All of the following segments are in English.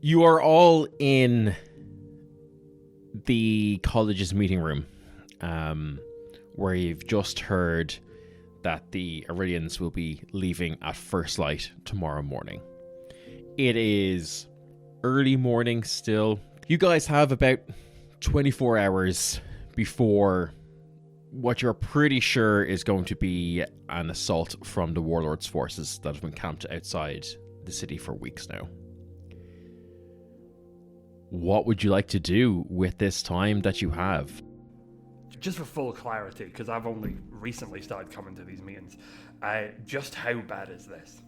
You are all in the college's meeting room, where you've just heard that the Orillians will be leaving at first light tomorrow morning. It is early morning still. You guys have about 24 hours before what you're pretty sure is going to be an assault from the Warlord's forces that have been camped outside the city for weeks now. What would you like to do with this time that you have? Just for full clarity, because I've only recently started coming to these meetings, just how bad is this?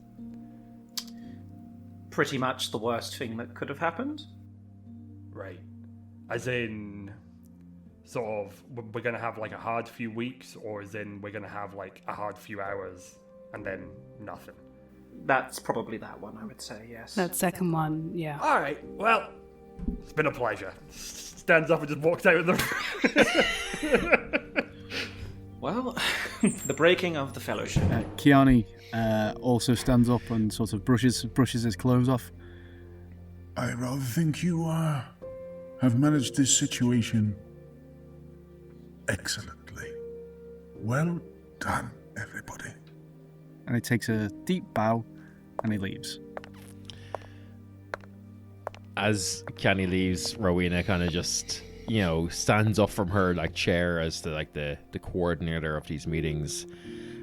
Pretty much the worst thing that could have happened. Right. As in, sort of, we're going to have like a hard few weeks, or as in we're going to have like a hard few hours and then nothing? That's probably that one, I would say, yes. That second one, yeah. All right, well, it's been a pleasure. Stands up and just walks out of the room. Well, the breaking of the fellowship. Kiani also stands up and sort of brushes his clothes off. I rather think you have managed this situation excellently. Well done, everybody. And he takes a deep bow and he leaves. As Kiani leaves, Rowena kind of just, stands up from her chair as the coordinator of these meetings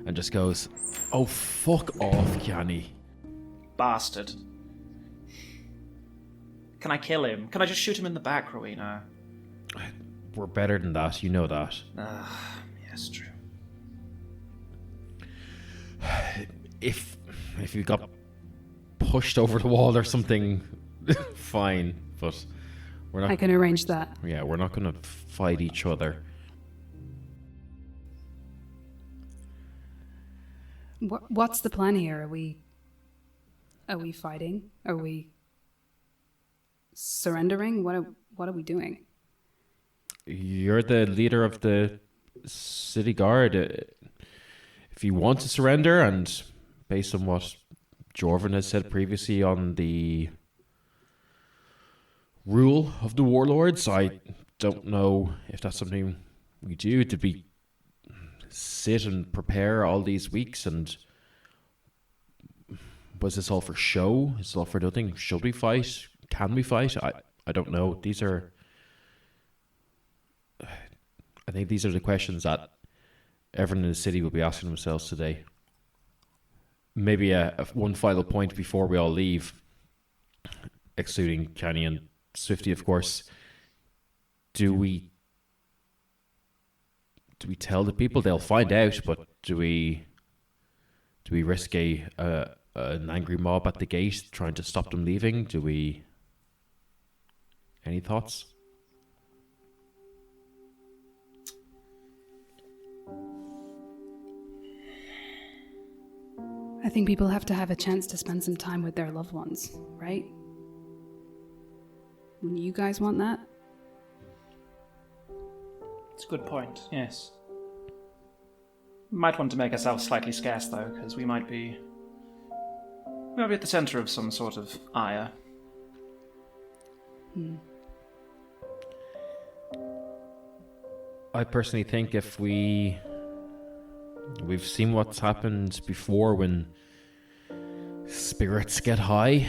and just goes, "Oh, fuck off, Kiani." Bastard. Can I kill him? Can I just shoot him in the back, Rowena? We're better than that, you know that. Yes, true. If you got pushed over the wall or something, fine, but we're not. I can arrange that. Yeah, we're not going to fight each other. What's the plan here? Are we fighting? Are we surrendering? What are we doing? You're the leader of the city guard. If you want to surrender, and based on what Jorvin has said previously on the rule of the warlords, I don't know if that's something we do. Did we sit and prepare all these weeks, and was this all for show? Is it all for nothing? Should we fight? Can we fight? I don't know. I think these are the questions that everyone in the city will be asking themselves today. Maybe one final point before we all leave, excluding Kenny and Swifty, of course. Do we tell the people? They'll find out, but do we risk an angry mob at the gate trying to stop them leaving? Do we? Any thoughts? I think people have to have a chance to spend some time with their loved ones, right? Wouldn't you guys want that? It's a good point, yes. Might want to make ourselves slightly scarce, though, because we might be at the centre of some sort of ire. I personally think if we've seen what's happened before when spirits get high.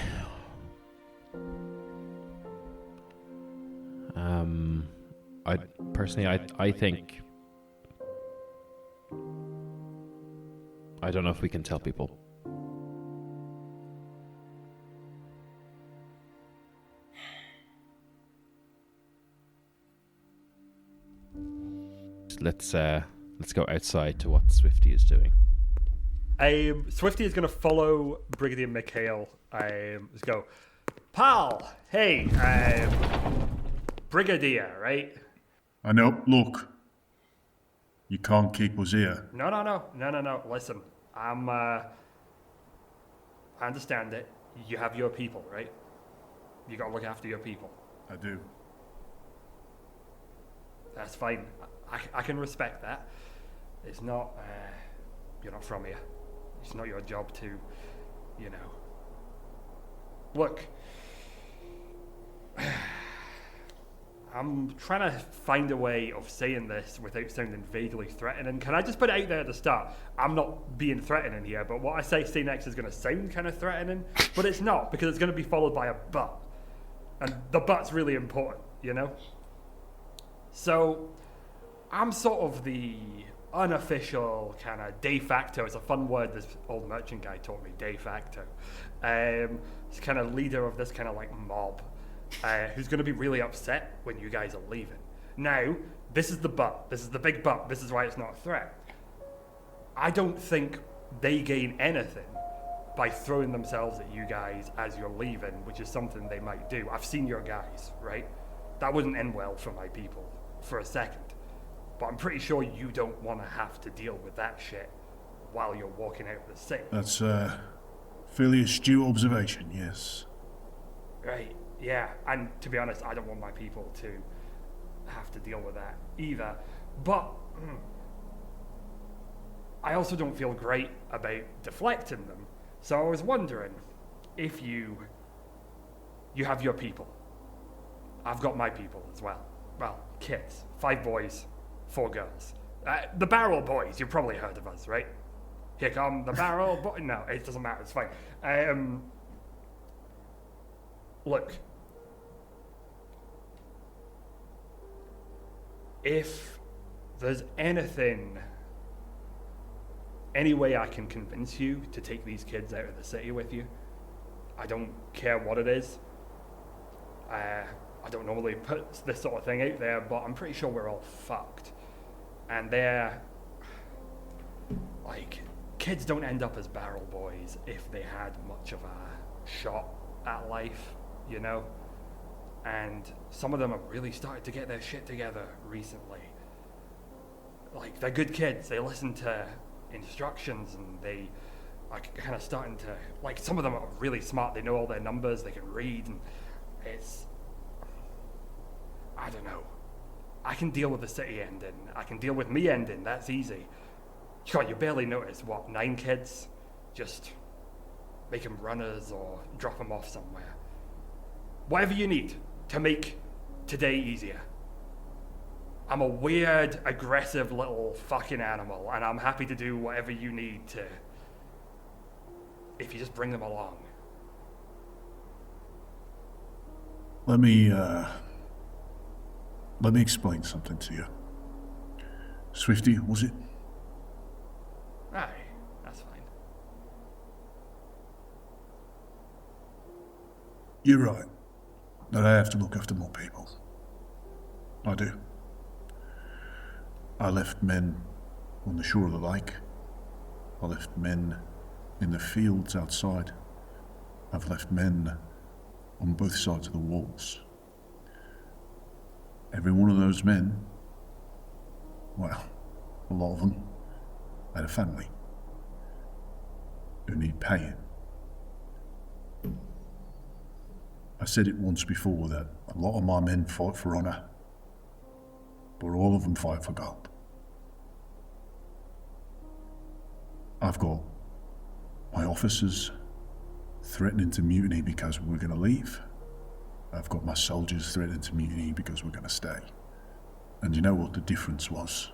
I think I don't know if we can tell people. Let's go outside to what Swifty is doing. Swifty is going to follow Brigadier Mikhail. Let's go. Pal, hey, Brigadier, right? I know. Look, you can't keep us here. No. Listen, I understand it. You have your people, right? You got to look after your people. I do. That's fine. I can respect that. It's not, you're not from here. It's not your job to, Look, I'm trying to find a way of saying this without sounding vaguely threatening. Can I just put it out there at the start? I'm not being threatening here, but what I say next is going to sound kind of threatening, but it's not, because it's going to be followed by a but. And the but's really important, you know? So, I'm sort of the unofficial kind of de facto, it's a fun word this old merchant guy taught me, de facto. It's kind of leader of this kind of like mob, who's going to be really upset when you guys are leaving. Now, this is the but, this is the big but, this is why it's not a threat. I don't think they gain anything by throwing themselves at you guys as you're leaving, which is something they might do. I've seen your guys, right? That wouldn't end well for my people for a second. But I'm pretty sure you don't want to have to deal with that shit while you're walking out of the city. That's a fairly astute observation, yes. Right, yeah. And to be honest, I don't want my people to have to deal with that either. But I also don't feel great about deflecting them. So I was wondering if you have your people. I've got my people as well. Well, kids. 5 boys, 4 girls. The Barrel Boys, you've probably heard of us, right? Here come the Barrel Boys. No, it doesn't matter, it's fine. Look. If there's any way I can convince you to take these kids out of the city with you, I don't care what it is. I don't normally put this sort of thing out there, but I'm pretty sure we're all fucked. And they're, like, kids don't end up as barrel boys if they had much of a shot at life, you know? And some of them have really started to get their shit together recently. Like, they're good kids, they listen to instructions and they are kind of starting to, like, some of them are really smart, they know all their numbers, they can read, and it's, I don't know. I can deal with the city ending, I can deal with me ending, that's easy. God, you barely notice, 9 kids? Just make them runners or drop them off somewhere. Whatever you need to make today easier. I'm a weird, aggressive little fucking animal, and I'm happy to do whatever you need to, if you just bring them along. Let me explain something to you. Swifty, was it? Aye, that's fine. You're right, that I have to look after more people. I do. I left men on the shore of the lake. I left men in the fields outside. I've left men on both sides of the walls. Every one of those men, well, a lot of them, had a family who need paying. I said it once before that a lot of my men fight for honour, but all of them fight for gold. I've got my officers threatening to mutiny because we're going to leave. I've got my soldiers threatening to mutiny because we're going to stay. And you know what the difference was?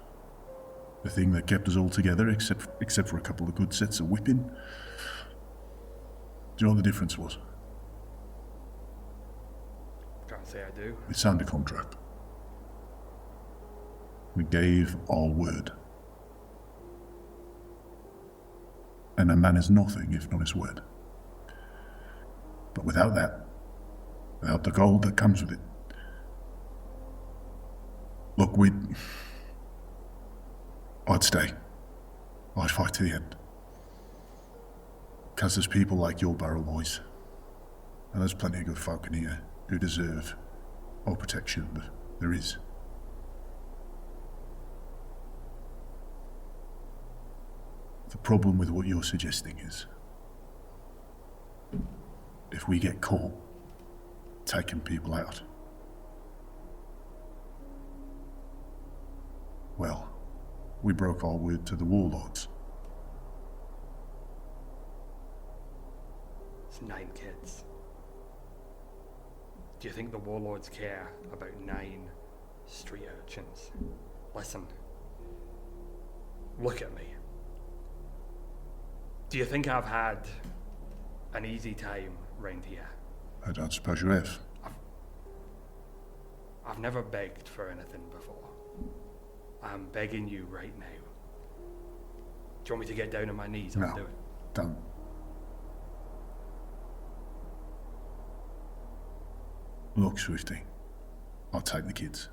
The thing that kept us all together, except for a couple of good sets of whipping. Do you know what the difference was? Can't say I do. We signed a contract. We gave our word. And a man is nothing if not his word. But without that, without the gold that comes with it, look, I'd stay. I'd fight to the end. Because there's people like your barrel boys, and there's plenty of good folk in here who deserve our protection. There is. The problem with what you're suggesting is, if we get caught taking people out, well, we broke our word to the Warlords. It's 9 kids. Do you think the warlords care about 9 street urchins? Listen. Look at me. Do you think I've had an easy time round here? I don't suppose you have. I've never begged for anything before. I'm begging you right now. Do you want me to get down on my knees? I'll No, do it. don't. Look, Swifty, I'll take the kids.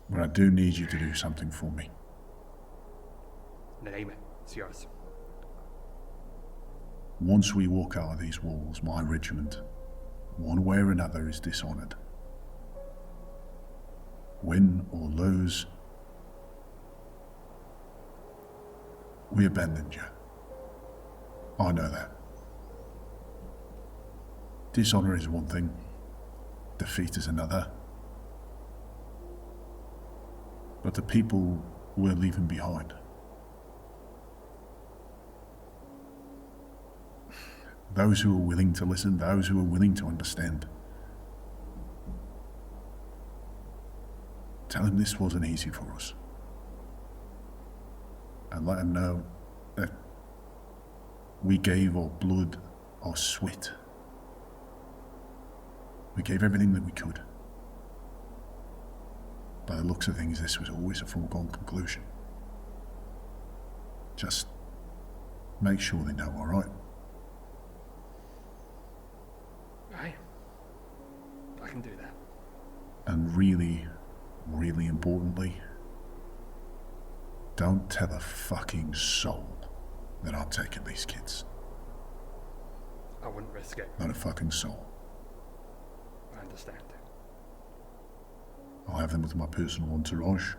But I do need you to do something for me. Name it. It's yours. Once we walk out of these walls, my regiment, one way or another, is dishonoured. Win or lose, we abandoned you. I know that. Dishonour is one thing, defeat is another. But the people we're leaving behind, those who are willing to listen, those who are willing to understand, tell them this wasn't easy for us. And let them know that we gave our blood, our sweat. We gave everything that we could. By the looks of things, this was always a foregone conclusion. Just make sure they know, all right? Right. I can do that. And really, really importantly, don't tell a fucking soul that I'm taking these kids. I wouldn't risk it. Not a fucking soul. I understand. I'll have them with my personal entourage.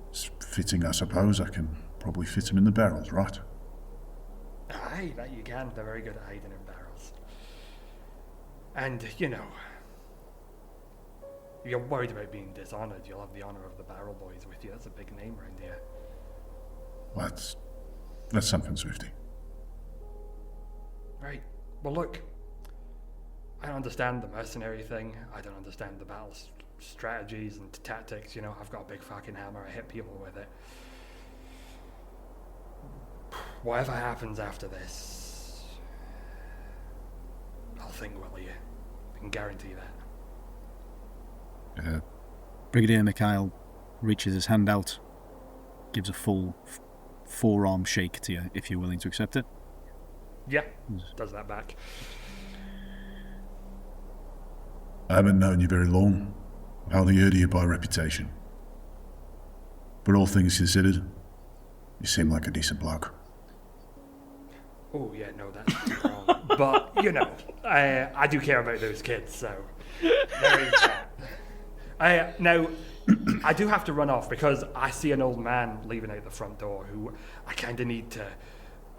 It's fitting, I suppose. I can probably fit them in the barrels, right? Aye, that you can. They're very good at hiding in barrels. And, you know, you're worried about being dishonoured. You'll have the honour of the Barrel Boys with you. That's a big name around here. Well, that's something, Swifty. Right. Well, look. I don't understand the mercenary thing. I don't understand the battle strategies and tactics. You know, I've got a big fucking hammer. I hit people with it. Whatever happens after this, I'll think well of you. I can guarantee that. Brigadier Mikhail reaches his hand out, gives a full forearm shake to you if you're willing to accept it. Yeah, does that back. I haven't known you very long. I only heard of you by reputation. But all things considered, you seem like a decent bloke. Oh, yeah, no, that's wrong. But, you know, I do care about those kids, so there is that. Now, I do have to run off because I see an old man leaving out the front door who I kind of need to...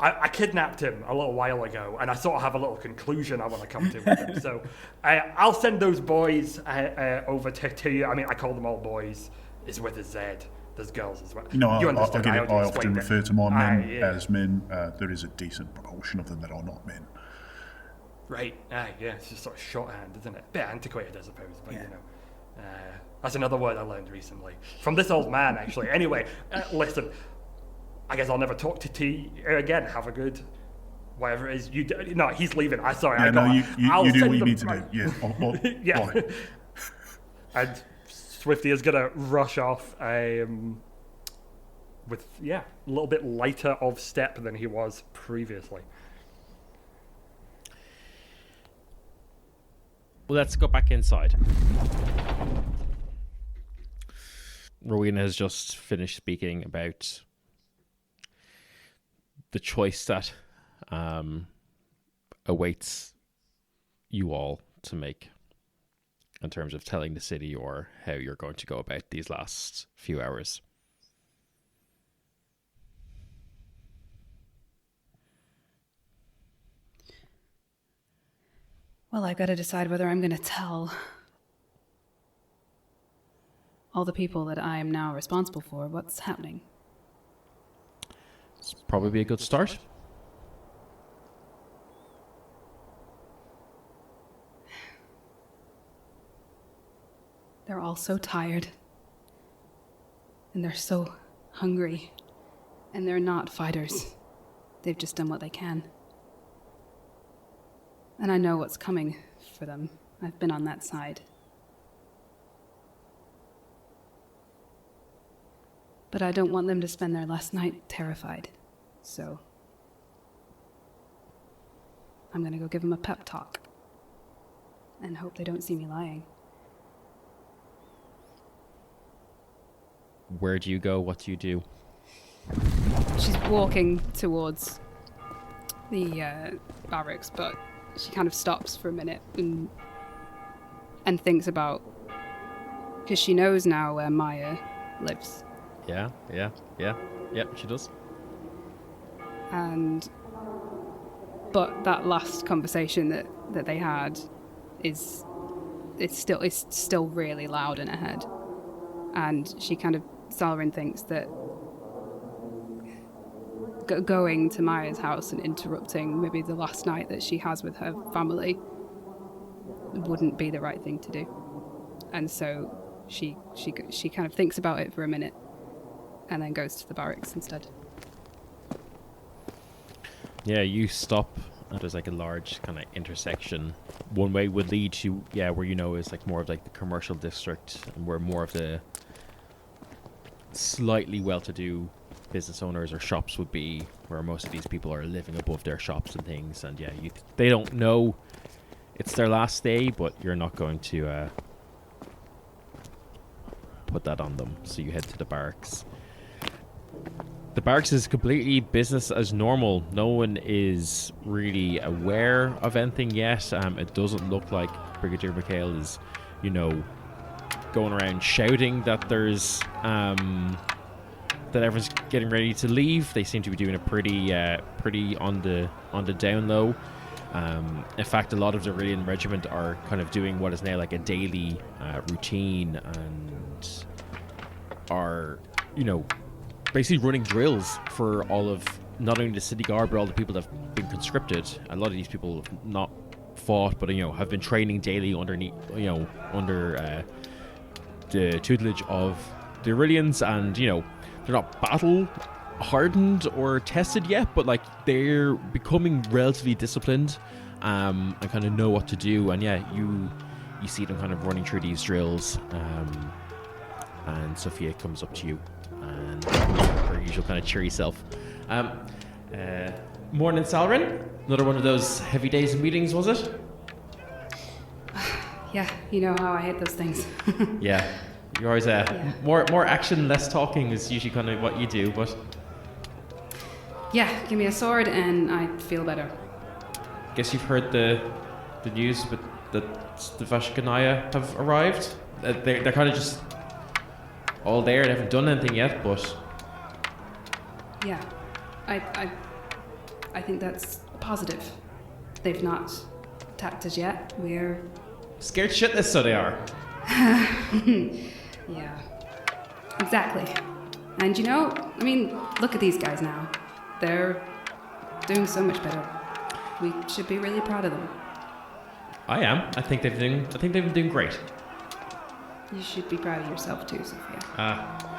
I kidnapped him a little while ago, and I sort of have a little conclusion I want to come to with him. So I'll send those boys over to you. I mean, I call them all boys. It's with a Z. There's girls as well. No, you I understood. get it. I often refer to my men yeah. as men. There is a decent proportion of them that are not men. Right. Yeah. It's just sort of shorthand, isn't it? Bit antiquated, I suppose, but you know. That's another word I learned recently. From this old man, actually. Anyway, listen. I guess I'll never talk to T again. Have a good, whatever it is. No, he's leaving. Sorry. Yeah, you do what you need to do. Yeah. Yeah. Right. And Swifty is gonna rush off with a little bit lighter of step than he was previously. Well, let's go back inside. Rowena has just finished speaking about the choice that awaits you all to make in terms of telling the city or how you're going to go about these last few hours. Well, I've got to decide whether I'm going to tell all the people that I am now responsible for what's happening. It's probably a good start. They're all so tired. And they're so hungry. And they're not fighters. They've just done what they can. And I know what's coming for them. I've been on that side. But I don't want them to spend their last night terrified. So I'm gonna go give them a pep talk. And hope they don't see me lying. Where do you go? What do you do? She's walking towards the barracks, but she kind of stops for a minute and thinks about... Because she knows now where Maya lives. Yeah, she does. But that last conversation that they had is still really loud in her head. And she kind of... Salryn thinks that going to Maya's house and interrupting maybe the last night that she has with her family wouldn't be the right thing to do. And so she kind of thinks about it for a minute and then goes to the barracks instead. Yeah, you stop. There's like a large kind of intersection. One way would lead to, where is like more of like the commercial district, and where more of the slightly well-to-do business owners or shops would be, where most of these people are living above their shops and things. And they don't know it's their last day, but you're not going to put that on them. So you head to the barracks. The barracks is completely business as normal. No one is really aware of anything yet. It doesn't look like Brigadier Mikhail is, going around shouting that there's that everyone's getting ready to leave. They seem to be doing it pretty on the down low. In fact, a lot of the Orillian Regiment are kind of doing what is now like a daily routine, and are basically running drills for all of not only the city guard but all the people that have been conscripted. A lot of these people have not fought, but have been training daily underneath under the tutelage of the Orillians, and they're not battle hardened or tested yet, but like they're becoming relatively disciplined and kind of know what to do. And you see them kind of running through these drills, and Sophia comes up to you and her usual kind of cheery self. Morning, Salryn. Another one of those heavy days of meetings, was it? Yeah, you know how I hate those things. Yeah, you're always more action, less talking is usually kind of what you do, but yeah, give me a sword and I feel better. Guess you've heard the news that the Vashjek Inaia have arrived. They're kind of just all there. They haven't done anything yet, but yeah, I think that's positive. They've not attacked us yet. We're scared shitless, so they are. Yeah, exactly. And look at these guys now. They're doing so much better. We should be really proud of them. I am. I think they've been doing great. You should be proud of yourself too, Sophia.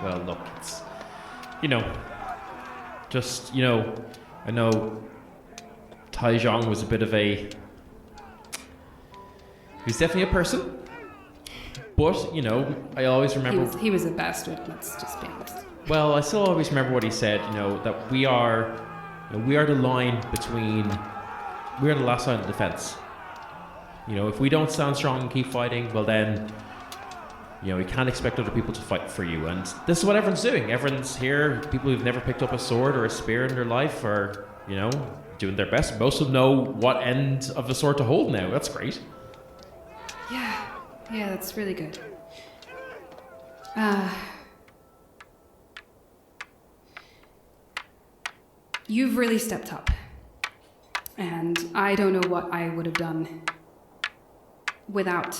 Well, look, it's just I know Taizhong was a bit of a... He's definitely a person, but I always remember he was a bastard. Let's just be honest. Well, I still always remember what he said. That we are the line between, we are the last line of defense. If we don't stand strong and keep fighting, well then, you can't expect other people to fight for you. And this is what everyone's doing. Everyone's here. People who've never picked up a sword or a spear in their life are, doing their best. Most of them know what end of the sword to hold now. That's great. Yeah, that's really good. You've really stepped up. And I don't know what I would have done without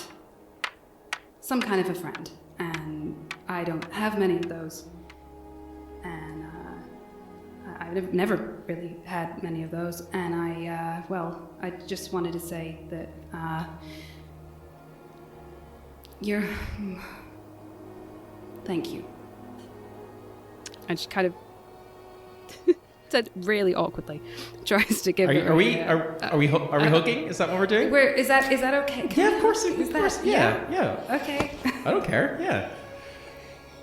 some kind of a friend. And I don't have many of those. And I've never really had many of those. And I just wanted to say that you're Thank you. And she kind of said really awkwardly tries to give it. Are we hugging? Is that what we're doing? Is that okay? Yeah, of course. Of course. Yeah. Okay. I don't care. Yeah.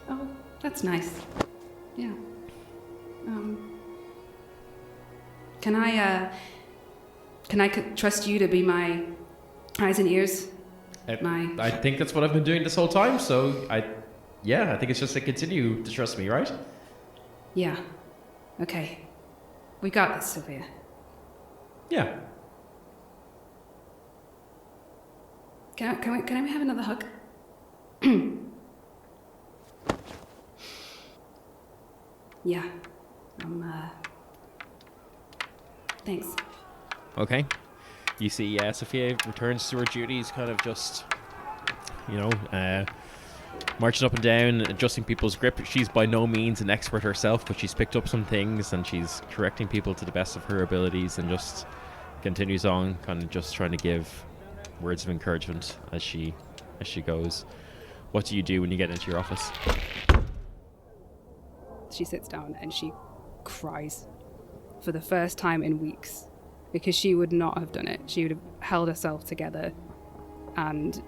Oh, that's nice. Yeah. Can I trust you to be my eyes and ears? I think that's what I've been doing this whole time. So I think it's just to continue to trust me, right? Yeah. Okay. We got this, Sophia. Yeah. Can we have another hug? Yeah. Thanks. Okay. You see, Sophia returns to her duties, kind of just, marching up and down, adjusting people's grip. She's by no means an expert herself, but she's picked up some things and she's correcting people to the best of her abilities and just continues on, kind of just trying to give words of encouragement as she goes. What do you do when you get into your office? She sits down and she cries for the first time in weeks, because she would not have done it. She would have held herself together, and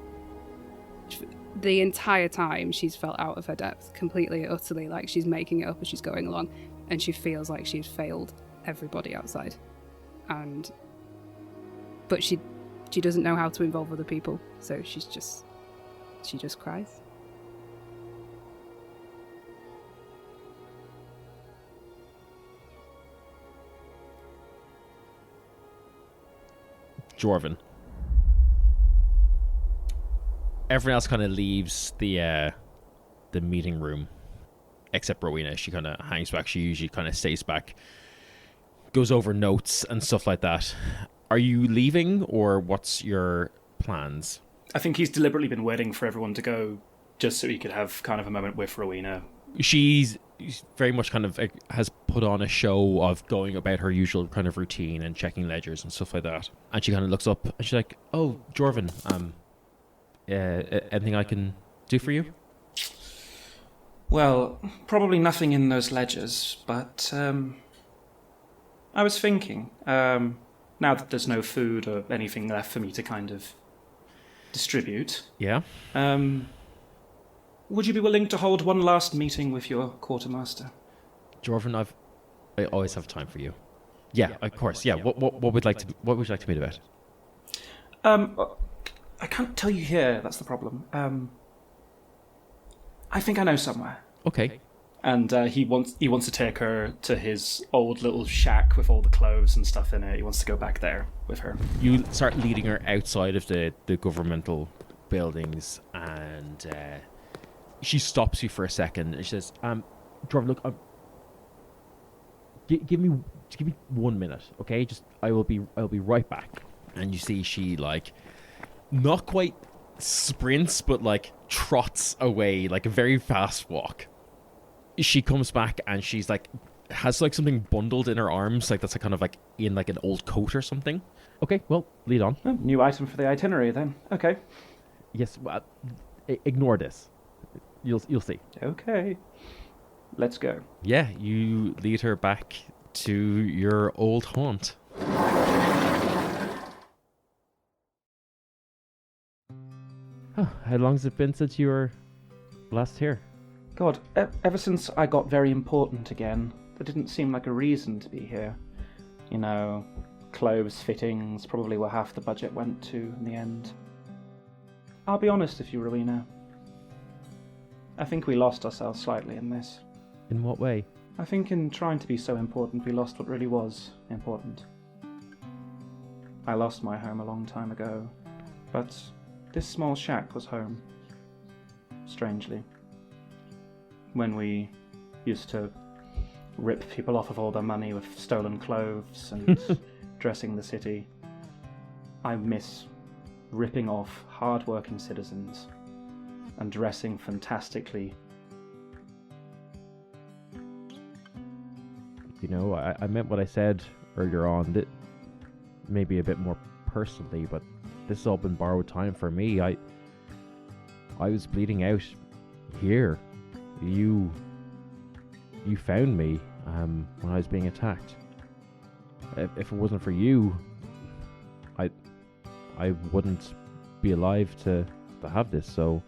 the entire time she's felt out of her depth, completely, utterly, like she's making it up as she's going along, and she feels like she's failed everybody outside. But she doesn't know how to involve other people, so she just cries. Jorvin. Everyone else kind of leaves the meeting room, except Rowena. She kind of hangs back. She usually kind of stays back, goes over notes and stuff like that. Are you leaving, or what's your plans? I think he's deliberately been waiting for everyone to go, just so he could have kind of a moment with Rowena. She's very much kind of has put on a show of going about her usual kind of routine and checking ledgers and stuff like that. And she kind of looks up and she's like, "Oh, Jorvin, anything I can do for you?" Well, probably nothing in those ledgers, but I was thinking, now that there's no food or anything left for me to kind of distribute, yeah. Would you be willing to hold one last meeting with your quartermaster? Jorvin, I always have time for you. Yeah, of course. Yeah. What would you like to meet about? I can't tell you here. That's the problem. I think I know somewhere. Okay. And he wants to take her to his old little shack with all the clothes and stuff in it. He wants to go back there with her. You start leading her outside of the governmental buildings, and she stops you for a second and she says, Jorvin, look, give me 1 minute, okay? I'll be right back. And you see she, like, not quite sprints, but like trots away, like a very fast walk. She comes back and she's like, has like something bundled in her arms, like that's kind of like in like an old coat or something. Okay, well, lead on. Oh, new item for the itinerary then. Okay. Yes, ignore this. You'll see. Okay. Let's go. Yeah, you lead her back to your old haunt. How long's it been since you were last here? God, ever since I got very important again, there didn't seem like a reason to be here. You know, clothes fittings probably were half the budget went to in the end. I'll be honest with you, Rowena. I think we lost ourselves slightly in this. In what way? I think in trying to be so important, we lost what really was important. I lost my home a long time ago, but this small shack was home. Strangely. When we used to rip people off of all their money with stolen clothes and dressing the city, I miss ripping off hard-working citizens and dressing fantastically. You know, I meant what I said earlier on, that maybe a bit more personally, but this has all been borrowed time for me. I was bleeding out here You found me when I was being attacked. If it wasn't for you, I wouldn't be alive to have this. So,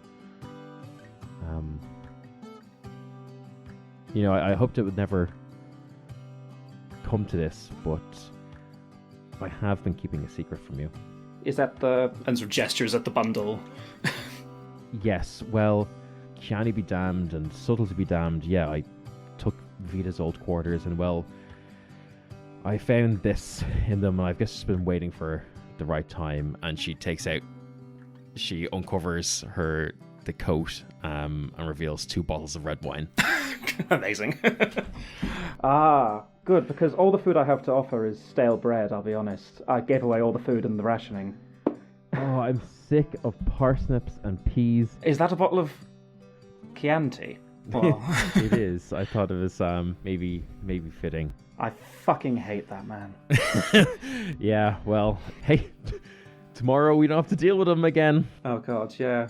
I hoped it would never come to this, but I have been keeping a secret from you. Is that the... And sort of gestures at the bundle. Yes, well, Kiani be damned and subtle to be damned. Yeah, I took Vita's old quarters and, well, I found this in them, and I've just been waiting for the right time. And she uncovers the coat and reveals 2 bottles of red wine. Amazing. Good, because all the food I have to offer is stale bread, I'll be honest. I gave away all the food in the rationing. Oh, I'm sick of parsnips and peas. Is that a bottle of Chianti? Well, It is. I thought it was maybe fitting. I fucking hate that man. Yeah, well, hey, tomorrow we don't have to deal with him again. Oh god, yeah.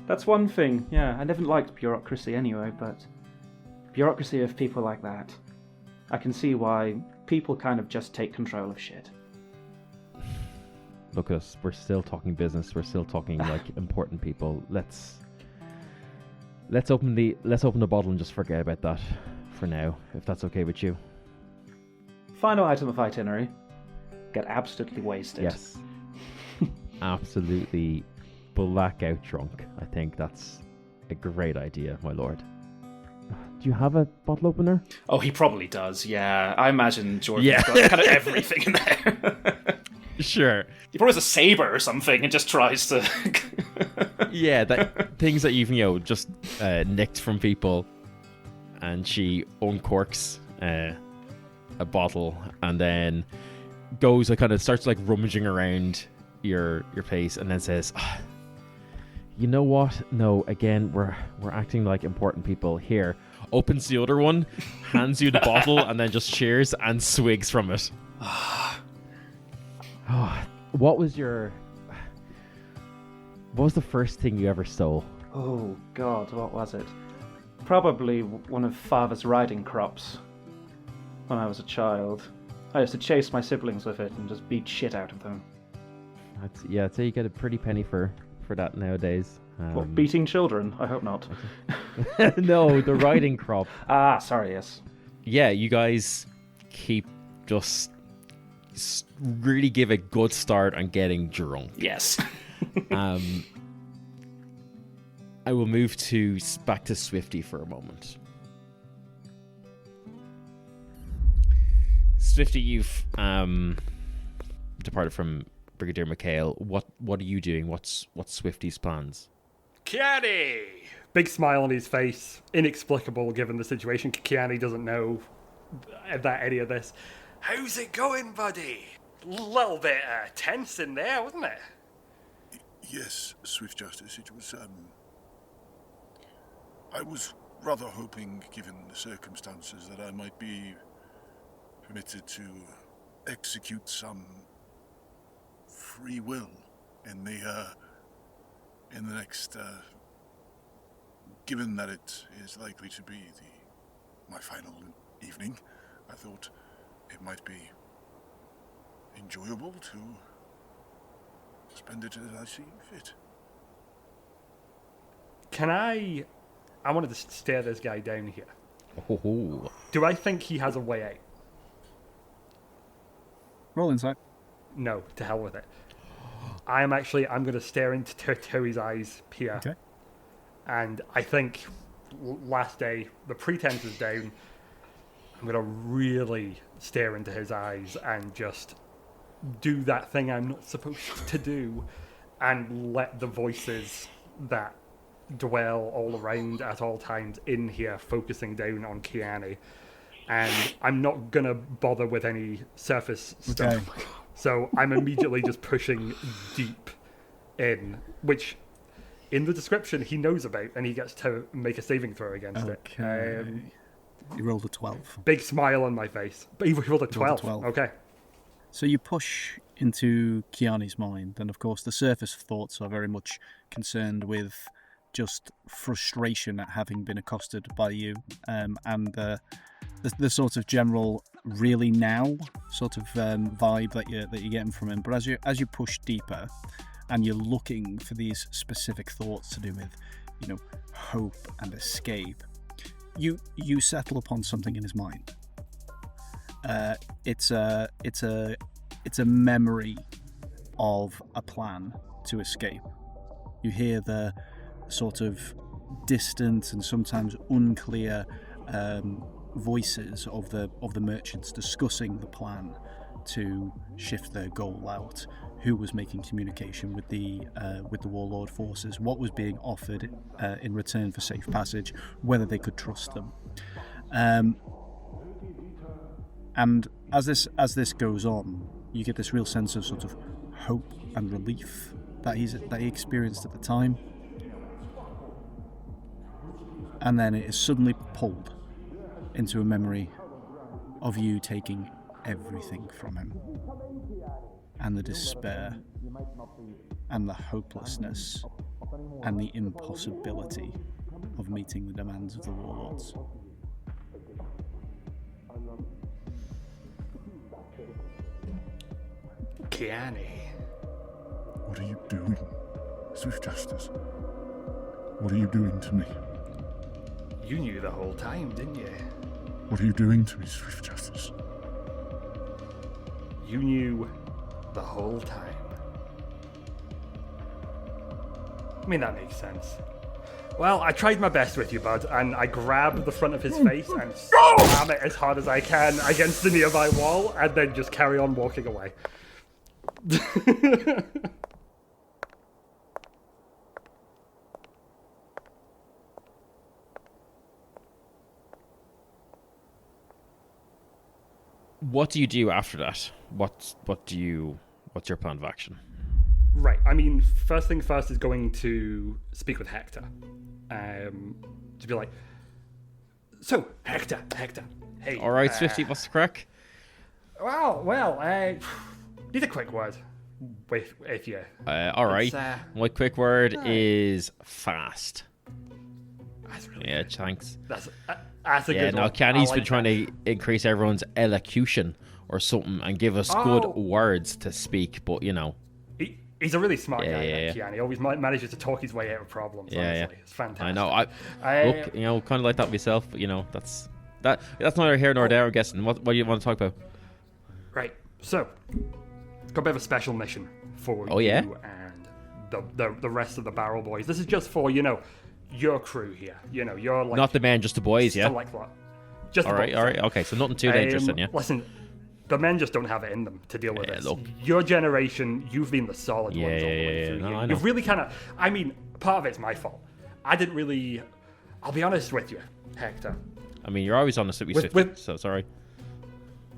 That's one thing. Yeah, I never liked bureaucracy anyway, but bureaucracy of people like that. I can see why people kind of just take control of shit. Look at us, we're still talking business, we're still talking like important people. Let's open the bottle and just forget about that for now, if that's okay with you. Final item of itinerary. Get absolutely wasted. Yes. Absolutely blackout drunk. I think that's a great idea, my lord. Do you have a bottle opener? Oh, he probably does, yeah. I imagine Jorvin's got kind of everything in there. Sure. He probably has a saber or something and just tries to... Yeah, things that you've, just nicked from people. And she uncorks a bottle and then goes, kind of starts like rummaging around your place and then says, you know what? No, again, we're acting like important people here. Opens the other one, hands you the bottle, and then just cheers and swigs from it. What was the first thing you ever stole? Oh god, what was it? Probably one of Father's riding crops. When I was a child, I used to chase my siblings with it and just beat shit out of them. I'd say you get a pretty penny for that nowadays. What, beating children? I hope not. No, the riding crop. Sorry, yes. Yeah, you guys keep just really give a good start on getting drunk. Yes. I will move back to Swifty for a moment. Swifty, you've departed from Brigadier McHale. What are you doing? What's Swifty's plans? Kiani! Big smile on his face. Inexplicable given the situation. Kiani doesn't know that any of this. How's it going, buddy? Little bit tense in there, wasn't it? Yes, Swift Justice, it was, I was rather hoping, given the circumstances, that I might be permitted to execute some free will in the next, given that it is likely to be my final evening, I thought it might be enjoyable to spend it as I see fit. I wanted to stare this guy down here. Oh. Do I think he has a way out? Roll insight. No, to hell with it. I'm going to stare into Tuohy's eyes here. Okay. And I think last day, the pretense is down. I'm going to really stare into his eyes and just do that thing I'm not supposed to do and let the voices that dwell all around at all times in here focusing down on Kiani. And I'm not going to bother with any surface stuff. Okay. So I'm immediately just pushing deep in, which in the description he knows about, and he gets to make a saving throw against it. He rolled a 12. Big smile on my face. But he rolled a 12. 12. Okay. So you push into Kiani's mind, and of course the surface thoughts are very much concerned with just frustration at having been accosted by you, and the sort of general really now sort of vibe that you're getting from him. But as you push deeper, and you're looking for these specific thoughts to do with, hope and escape, you settle upon something in his mind. It's a memory of a plan to escape. You hear the sort of distant and sometimes unclear voices of the merchants discussing the plan to shift their goal out, who was making communication with the Warlord forces, what was being offered in return for safe passage, whether they could trust them. And as this goes on, you get this real sense of sort of hope and relief that he experienced at the time, and then it is suddenly pulled into a memory of you taking everything from him, and the despair, and the hopelessness, and the impossibility of meeting the demands of the Warlords. Kiani. What are you doing, Swift Justice? What are you doing to me? You knew the whole time, didn't you? What are you doing to me, Swift Justice? You knew the whole time. I mean, that makes sense. Well, I tried my best with you, bud, and I grab the front of his face and slam it as hard as I can against the nearby wall, and then just carry on walking away. What do you do after that? What's your plan of action? Right. I mean, first thing first is going to speak with Hector. To be like, so Hector, hey. All right, Swifty, what's the crack? Well, need a quick word if you. All right. My quick word is fast. That's really Yeah, good. thanks. That's a good one. Kenny's been trying to increase everyone's elocution or something and give us good words to speak, but He's a really smart guy, yeah. Kiani. He always manages to talk his way out of problems, honestly. It's fantastic. I know. Look, kind of like that myself, but that's neither here nor there, I'm guessing. What do you want to talk about? Right. So, got a bit of a special mission for you and the rest of the Barrel Boys. This is just for, your crew here. You're like... Not the men, just the boys, yeah? Like that. Just all right. Okay, so nothing too dangerous then, yeah? Listen, the men just don't have it in them to deal with this. Look. Your generation, you've been the solid ones all the way through. No, I know. You've really kind of... I mean, part of it's my fault. I didn't really... I'll be honest with you, Hector. I mean, you're always honest with Swifty, so sorry.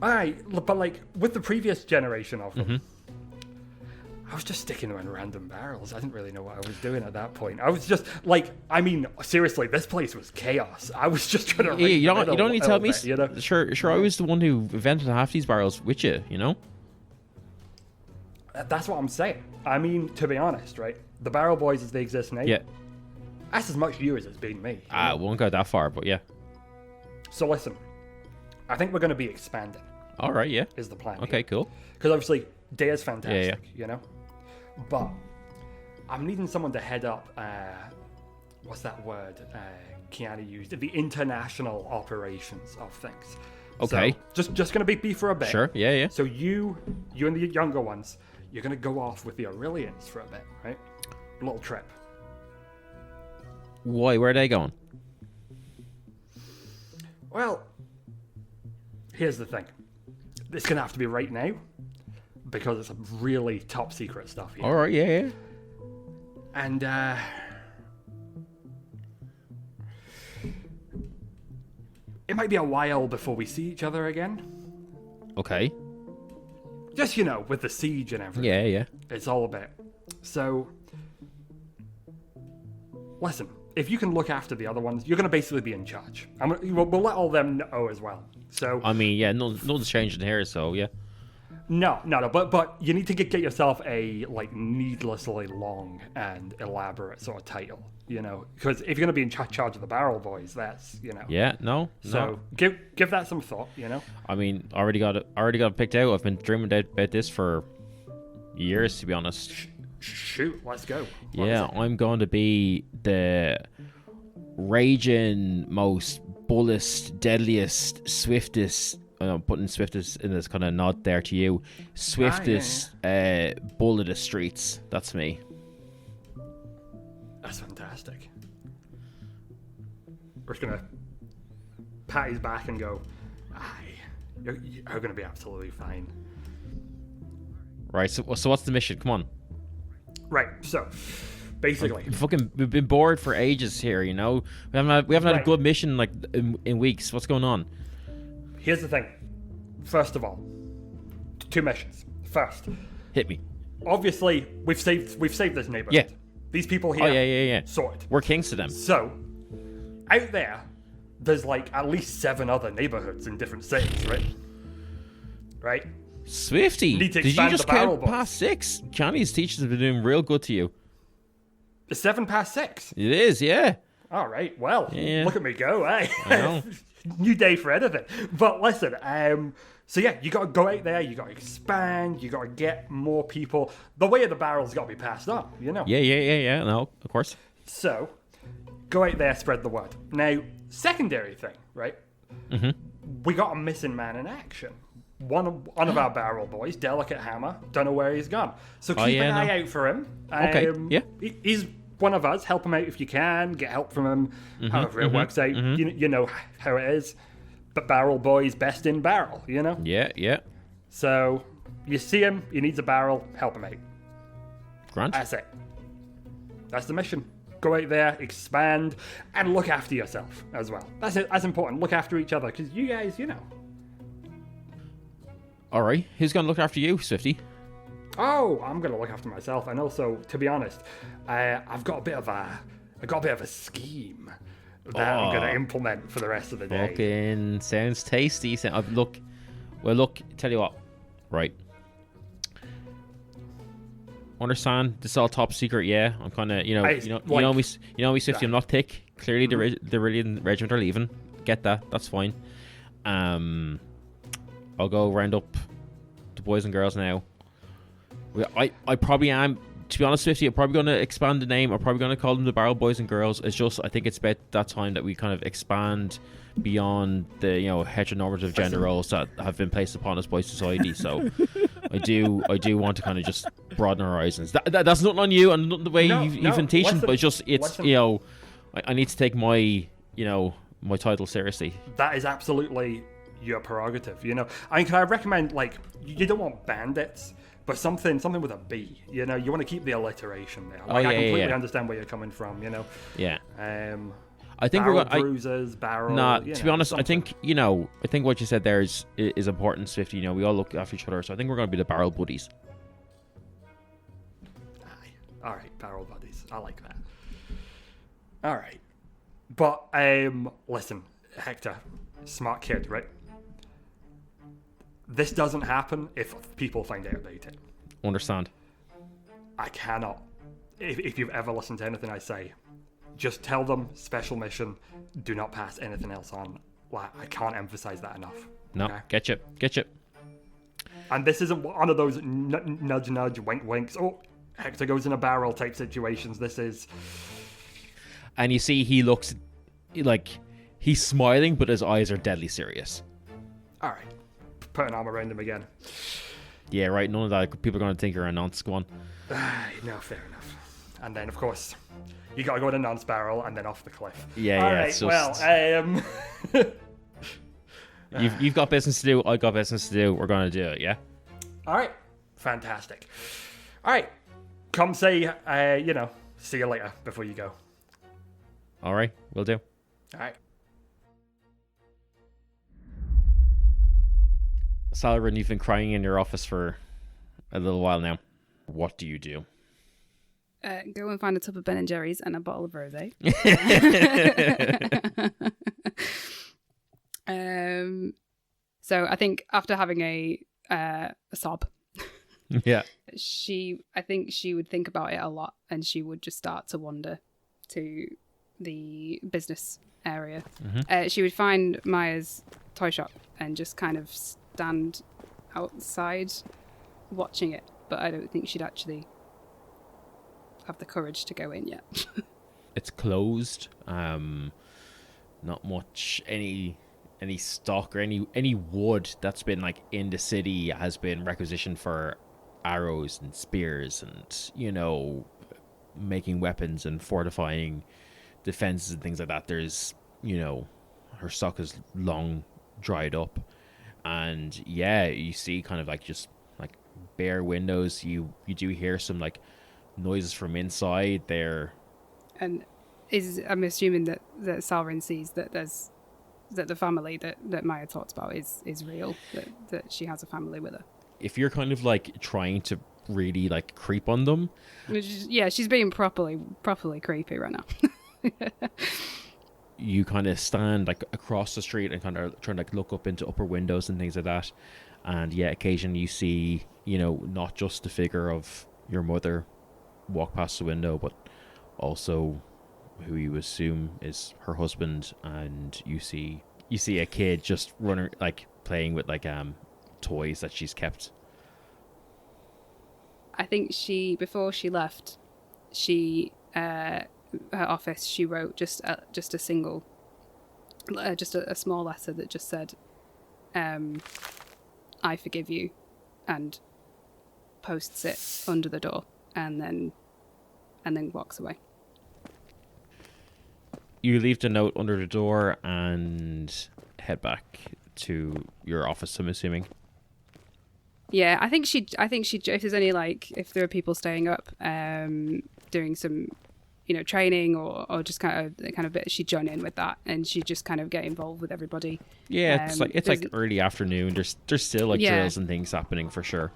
Alright, but with the previous generation of them, Mm-hmm. I was just sticking them in random barrels. I didn't really know what I was doing at that point. I was just seriously, this place was chaos. I was just trying to... You don't need to tell me. Bit, Sure, I was the one who invented half these barrels with you, That's what I'm saying. I mean, to be honest, right? The Barrel Boys as they exist now, that's as much you as it's been me. I won't go that far, but yeah. So listen, I think we're going to be expanding. All right, yeah. Is the plan. Okay, cool. Because obviously, Daya's fantastic, Yeah. But I'm needing someone to head up, what's that word Kiani used? The international operations of things. Okay. So, just going to be for a bit. Sure, yeah. So you and the younger ones, you're going to go off with the Orillians for a bit, right? A little trip. Why? Where are they going? Well, here's the thing. It's going to have to be right now, because it's some really top secret stuff here. All right, yeah. And, it might be a while before we see each other again. Okay. Just, with the siege and everything. Yeah. It's all a bit. So, listen, if you can look after the other ones, you're going to basically be in charge. We'll let all them know as well. So, I mean, yeah, nothing's changing here, so yeah. No. But you need to get yourself a needlessly long and elaborate sort of title, because if you're going to be in charge of the Barrel Boys, that's Yeah, no. So give that some thought, I mean, already got it picked out. I've been dreaming about this for years, to be honest. Shoot, let's go. Yeah, I'm going to be the raging, most bullest, deadliest, swiftest. I'm putting swiftest in this kind of nod there to you. Swiftest bull of the streets. That's me. That's fantastic. We're just gonna pat his back and go, "Aye, you're going to be absolutely fine." Right. So what's the mission? Come on. Right. So basically, We've been bored for ages here. We haven't had a good mission in weeks. What's going on? Here's the thing. First of all, 2 missions. First, Hit me. obviously we've saved this neighborhood. Yeah. These people here. Oh yeah. Sorted. We're kings to them. So, out there's at least 7 other neighborhoods in different cities, right? Right? Swifty, Need to did you expand just the barrel count box. past 6? Johnny's teachers have been doing real good to you. It's 7 past 6. It is, yeah. All right. Well, Yeah. look at me go, eh? I know. New day for anything. But listen, so yeah, you got to go out there, you got to expand, you got to get more people. The way of the barrel's got to be passed on, Yeah. No, of course. So, go out there, spread the word. Now, secondary thing, right? Mm-hmm. We got a missing man in action. One of our barrel boys, Delicate Hammer, don't know where he's gone. So keep an eye out for him. Okay, yeah. He's one of us. Help him out if you can. Get help from him. However it works out. You know how it is. But barrel boys best in barrel, Yeah. So you see him, he needs a barrel, help him out. Grant. That's it. That's the mission. Go out there, expand, and look after yourself as well. That's it. That's important. Look after each other, because you guys, All right. Who's going to look after you, Swifty? Oh, I'm gonna look after myself, and also, to be honest, I've got a bit of a scheme that I'm gonna implement for the rest of the day. Fucking sounds tasty. Look, tell you what. Right. Understand this is all top secret, yeah. I'm kind of, you know me, Swifty. I'm not thick. Clearly, the Orillian Regiment are leaving. Get that? That's fine. I'll go round up the boys and girls now. I probably am, to be honest with you, I'm probably going to expand the name. I'm probably going to call them the Barrel Boys and Girls. It's just, I think it's about that time that we kind of expand beyond the, heteronormative gender roles that have been placed upon us by society. So I do want to kind of just broaden our horizons. That's not on you and not the way you've been teaching, but it's I need to take my, my title seriously. That is absolutely your prerogative, I mean, can I recommend, you don't want bandits, but something with a B, you want to keep the alliteration there. I completely understand where you're coming from, Yeah. I think we're going bruisers, barrel. Nah, to be honest, something. I think what you said there is important, Swifty. We all look after each other, so I think we're going to be the barrel buddies. Aye. All right, barrel buddies. I like that. All right, but listen, Hector, smart kid, right? This doesn't happen if people find out about it. Understand? I cannot. If you've ever listened to anything I say, just tell them special mission. Do not pass anything else on. I can't emphasize that enough. No, okay? Get you. And this isn't one of those nudge, wink, winks. Oh, Hector goes in a barrel type situations. This is. And you see, he looks like he's smiling, but his eyes are deadly serious. All right. Put an arm around him again. Yeah, right. None of that. People are going to think you're a nonce. Go on. No, fair enough. And then, of course, you got to go in a nonce barrel and then off the cliff. Yeah, All right, just... well, you've got business to do. I got business to do. We're going to do it, yeah? All right. Fantastic. All right. Come say, see you later before you go. All right. Will do. All right. Salryn, you've been crying in your office for a little while now. What do you do? Go and find a tub of Ben & Jerry's and a bottle of rosé. So I think after having a a sob. Yeah. I think she would think about it a lot, and she would just start to wander to the business area. She would find Maya's toy shop and just kind of stand outside watching it, but I don't think she'd actually have the courage to go in yet. It's closed. Not much any stock or any wood that's been like in the city has been requisitioned for arrows and spears and, you know, making weapons and fortifying defenses and things like that. There's, you know, her stock is long dried up, and yeah, you see kind of like just like bare windows. You do hear some like noises from inside there. And I'm assuming that Salryn sees that the family that Maya talked about is real, that she has a family with her. If you're kind of like trying to really like creep on them, she's being properly creepy right now. you kind of stand like across the street and kind of trying to like look up into upper windows and things like that, and yeah, occasionally you see, you know, not just the figure of your mother walk past the window, but also who you assume is her husband, and you see a kid just running, like playing with like toys that she's kept. I think before she left, her office, she wrote just a single, just a small letter that just said, "I forgive you," and posts it under the door, and then walks away. You leave the note under the door and head back to your office, I'm assuming. Yeah, I think she if there's any, like, if there are people staying up, doing some, you know, training or just kind of bit, she'd join in with that, and she'd just kind of get involved with everybody. Yeah, it's like early afternoon. There's still like drills and things happening for sure.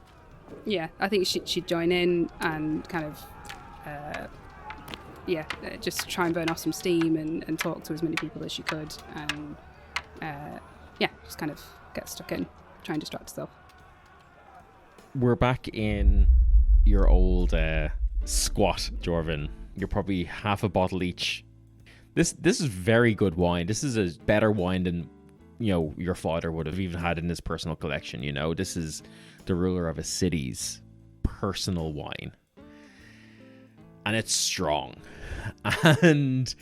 Yeah, I think she'd join in and kind of, just try and burn off some steam and talk to as many people as she could, and just kind of get stuck in, try and distract herself. We're back in your old squat, Jorvin. You're probably half a bottle each. This is very good wine. This is a better wine than, you know, your father would have even had in his personal collection. You know, this is the ruler of a city's personal wine, and it's strong. And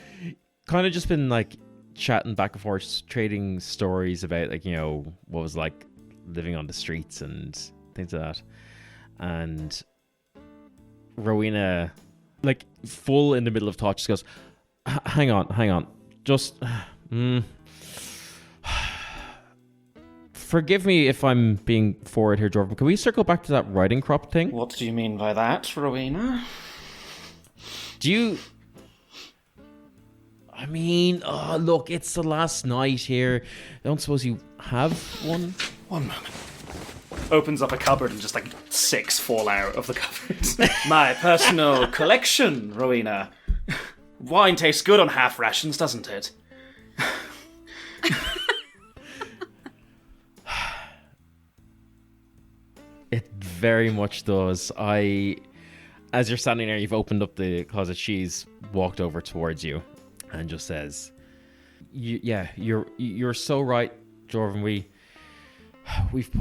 kind of just been like chatting back and forth, trading stories about, like, you know, what was like living on the streets and things like that. And Rowena, like full in the middle of thought, just goes, hang on, just forgive me if I'm being forward here, Jorvin. Can we circle back to that riding crop thing? What do you mean by that, Rowena? I mean, look, it's the last night here. I don't suppose you have one? One moment. Opens up a cupboard and just like 6 fall out of the cupboard. My personal collection, Rowena. Wine tastes good on half rations, doesn't it? It very much does. As you're standing there, you've opened up the closet. She's walked over towards you and just says, "You're so right, Jorvin. We've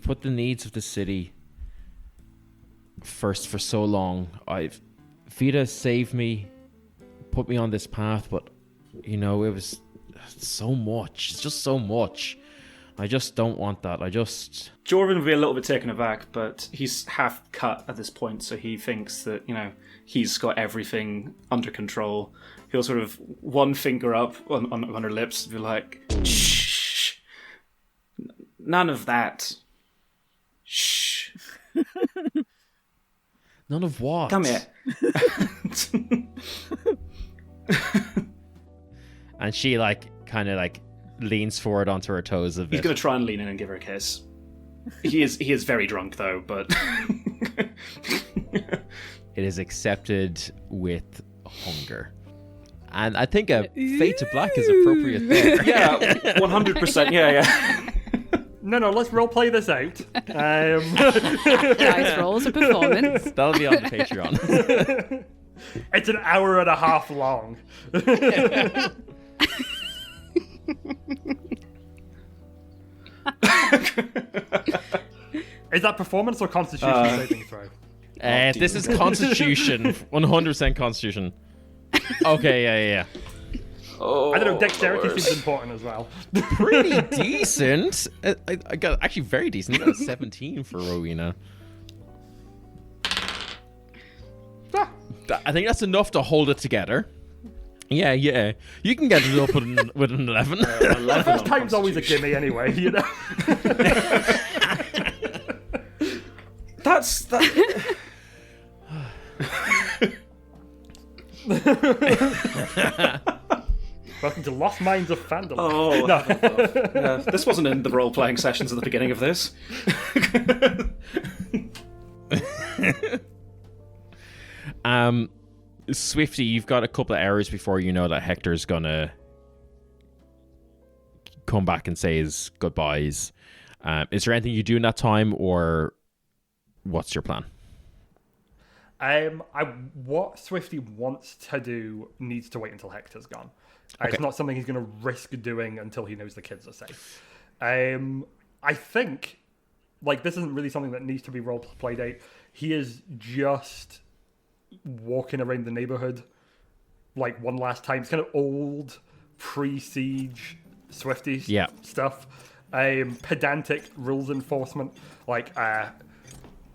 put the needs of the city first for so long. Vida saved me, put me on this path, but, you know, it was so much. It's just so much. I just don't want that. Jorvin will be a little bit taken aback, but he's half cut at this point, so he thinks that, you know, he's got everything under control. He'll sort of one finger up on her lips and be like, shh. None of that. Shh. None of what? Come here. And she, like, kind of, like, leans forward onto her toes a bit. He's going to try and lean in and give her a kiss. He is very drunk, though, but... It is accepted with hunger. And I think a fade to black is appropriate there. Yeah, 100%, yeah. No, let's roleplay this out. Dice rolls a performance. That'll be on the Patreon. It's an hour and a half long. Is that performance or constitution saving throw? This is Constitution. 100% Constitution. Okay, yeah. Oh, I don't know, dexterity seems important as well. Pretty decent. I got actually very decent. I got a 17 for Rowena. I think that's enough to hold it together. Yeah. You can get it up with an 11. 11 The first on time's always a gimme anyway, you know? That's that. Welcome to Lost Minds of Fandom. Oh, No. yeah, this wasn't in the role-playing sessions at the beginning of this. Swifty, you've got a couple of hours before you know that Hector's gonna come back and say his goodbyes. Is there anything you do in that time, or what's your plan? What Swifty wants to do needs to wait until Hector's gone. Okay. It's not something he's going to risk doing until he knows the kids are safe. I think, this isn't really something that needs to be role played out. He is just walking around the neighborhood, one last time. It's kind of old, pre-siege Swifty stuff. Pedantic rules enforcement.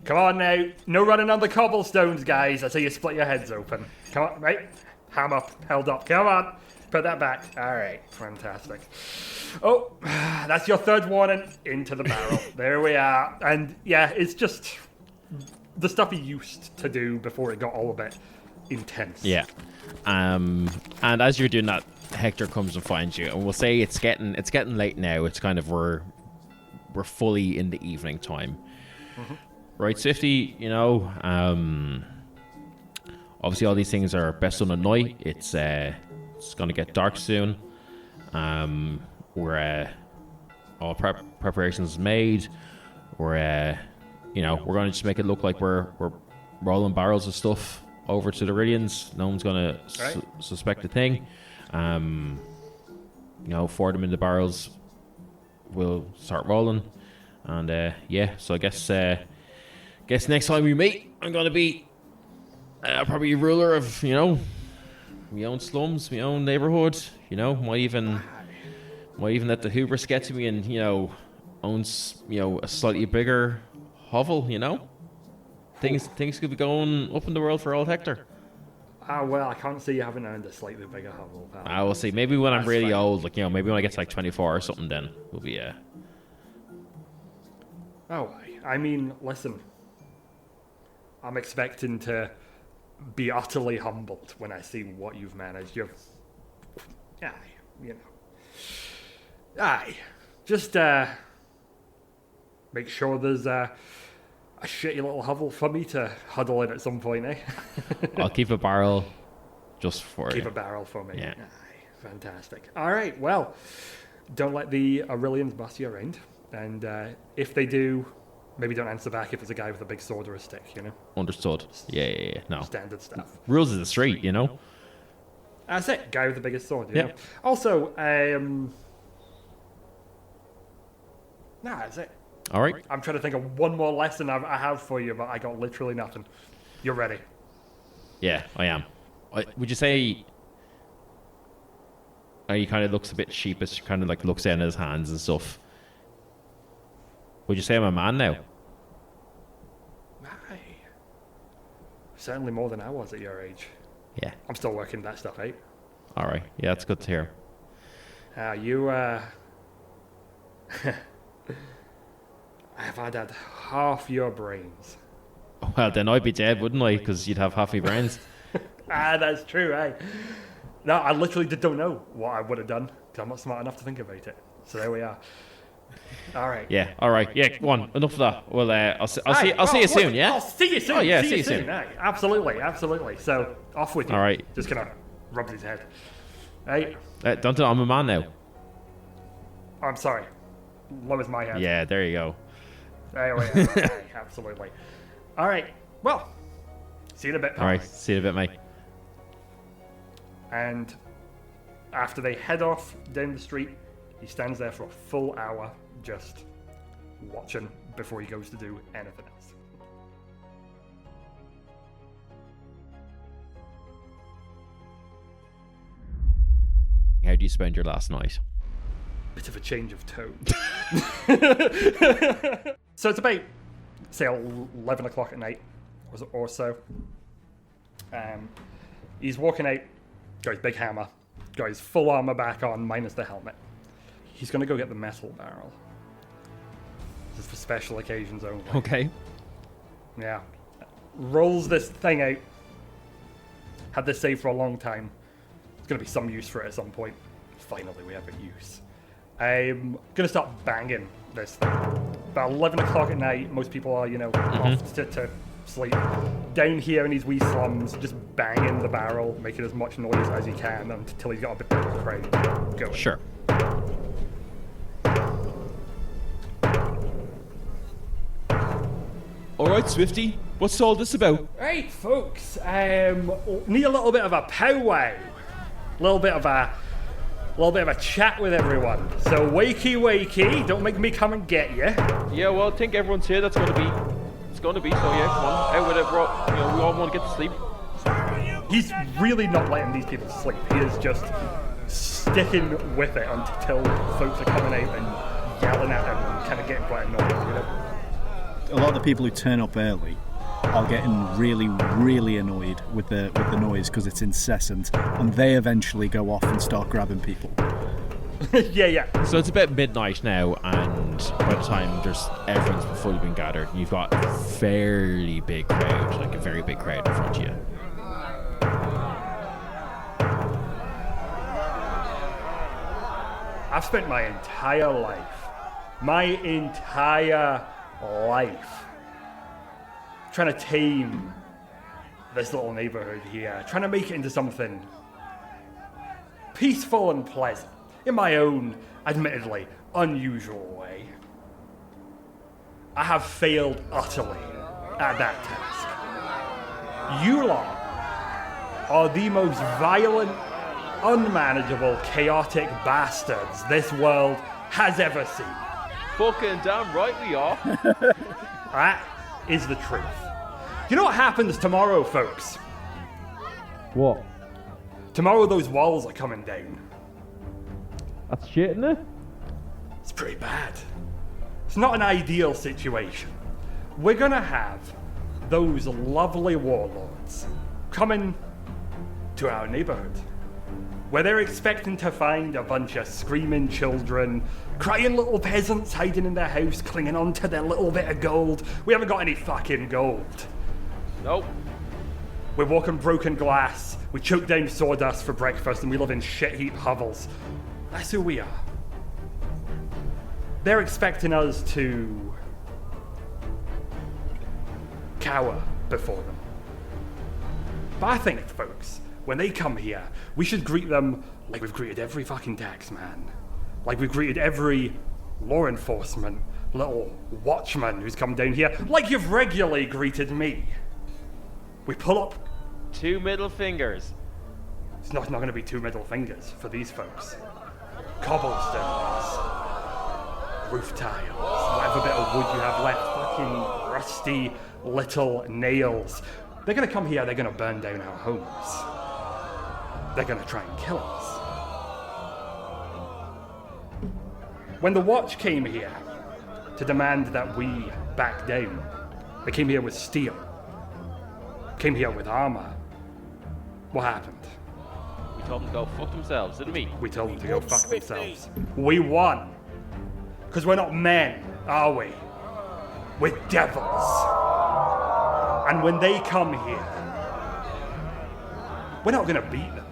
Come on now, no running on the cobblestones, guys. I say you split your heads open. Come on, right? Ham up, held up. Come on, put that back. All right, fantastic. Oh, that's your third warning. Into the barrel. There we are. And yeah, it's just the stuff he used to do before it got all a bit intense. Yeah. And as you're doing that, Hector comes and finds you, and we'll say it's getting late now. It's kind of we're fully in the evening time. Mm-hmm. Right, Swifty, obviously all these things are best done at night. It's going to get dark soon. We're all preparations made. We're going to just make it look like we're rolling barrels of stuff over to the Orillians. No one's going to suspect a thing. For them in the barrels, we'll start rolling. And so I guess next time we meet, I'm going to be probably a ruler of, my own slums, my own neighborhood. Might even let the hubris get to me and, owns, a slightly bigger hovel, Things could be going up in the world for old Hector. Well, I can't see you having earned a slightly bigger hovel, pal. I will see. Maybe when I'm really old, maybe when I get to 24 or something, then we'll be, Oh, I mean, listen. I'm expecting to be utterly humbled when I see what you've managed. Just make sure there's a shitty little hovel for me to huddle in at some point, eh? I'll keep a barrel just for Keep a barrel for me. Yeah. Aye, fantastic. All right, well, don't let the Orillians boss you around. And if they do, maybe don't answer back if it's a guy with a big sword or a stick, Understood. Yeah. No. Standard stuff. Rules of the street, That's it. Guy with the biggest sword, Yeah. know? Also, that's it. All right. I'm trying to think of one more lesson I have for you, but I got literally nothing. You're ready. Yeah, I am. Would you say he kind of looks a bit sheepish, kind of looks down at his hands and stuff? Would you say I'm a man now? Aye. Certainly more than I was at your age. Yeah. I'm still working that stuff out. All right. Yeah, that's good to hear. I've had half your brains. Well, then I'd be dead, wouldn't I? Because you'd have half my brains. That's true, eh? No, I literally don't know what I would have done because I'm not smart enough to think about it. So there we are. All right. Yeah. All right. Yeah. Go on. Enough of that. Well, I'll see you soon. Yeah. I'll see you soon. Oh yeah. See you soon. Aye, absolutely. So off with you. All right. Just gonna rub his head. Hey. Duncan, I'm a man now. I'm sorry. low as my head. Yeah, there you go. Anyway, absolutely. All right. Well, see you in a bit. All right, see you in a bit, mate. And after they head off down the street, he stands there for a full hour just watching before he goes to do anything else. How do you spend your last night? Bit of a change of tone. So it's about, say, 11 o'clock at night or so. He's walking out, got his big hammer, got his full armor back on, minus the helmet. He's going to go get the metal barrel. This is for special occasions only. Okay. Yeah. Rolls this thing out. Had this saved for a long time. There's going to be some use for it at some point. Finally, we have a use. I'm going to start banging this thing. About 11 o'clock at night, most people are, off to sleep. Down here in these wee slums, just banging the barrel, making as much noise as he can until he's got a bit of a crowd going. Sure. All right, Swifty, what's all this about? Right, folks, need a little bit of a powwow. A little bit of a chat with everyone. So wakey, don't make me come and get you. Yeah, well, I think everyone's here. It's going to be. So yeah, come on, out with it. We all want to get to sleep. He's really not letting these people sleep. He is just sticking with it until folks are coming out and yelling at him and kind of getting quite annoyed. A lot of the people who turn up early are getting really, really annoyed with the noise because it's incessant, and they eventually go off and start grabbing people. Yeah. So it's about midnight now, and by the time everyone's fully been gathered, you've got a fairly big crowd, like a very big crowd in front of you. I've spent my entire life trying to tame this little neighborhood here, trying to make it into something peaceful and pleasant in my own, admittedly, unusual way. I have failed utterly at that task. You lot are the most violent, unmanageable, chaotic bastards this world has ever seen. Fucking damn right we are. That is the truth. You know what happens tomorrow, folks? What? Tomorrow those walls are coming down. That's shit, isn't it? It's pretty bad. It's not an ideal situation. We're gonna have those lovely warlords coming to our neighborhood, where they're expecting to find a bunch of screaming children, crying little peasants hiding in their house, clinging on to their little bit of gold. We haven't got any fucking gold. Nope. We're walking broken glass, we choke down sawdust for breakfast, and we live in shit-heap hovels. That's who we are. They're expecting us to cower before them. But I think, folks, when they come here, we should greet them like we've greeted every fucking taxman. Like we've greeted every law enforcement little watchman who's come down here. Like you've regularly greeted me. We pull up. 2 middle fingers. It's not going to be 2 middle fingers for these folks. Cobblestones, roof tiles, whatever bit of wood you have left, fucking rusty little nails. They're going to come here, they're going to burn down our homes. They're going to try and kill us. When the Watch came here to demand that we back down, they came here with steel, came here with armor. What happened? We told them to go fuck themselves, didn't we? We told them to go fuck themselves. We won. Because we're not men, are we? We're devils. And when they come here, we're not going to beat them.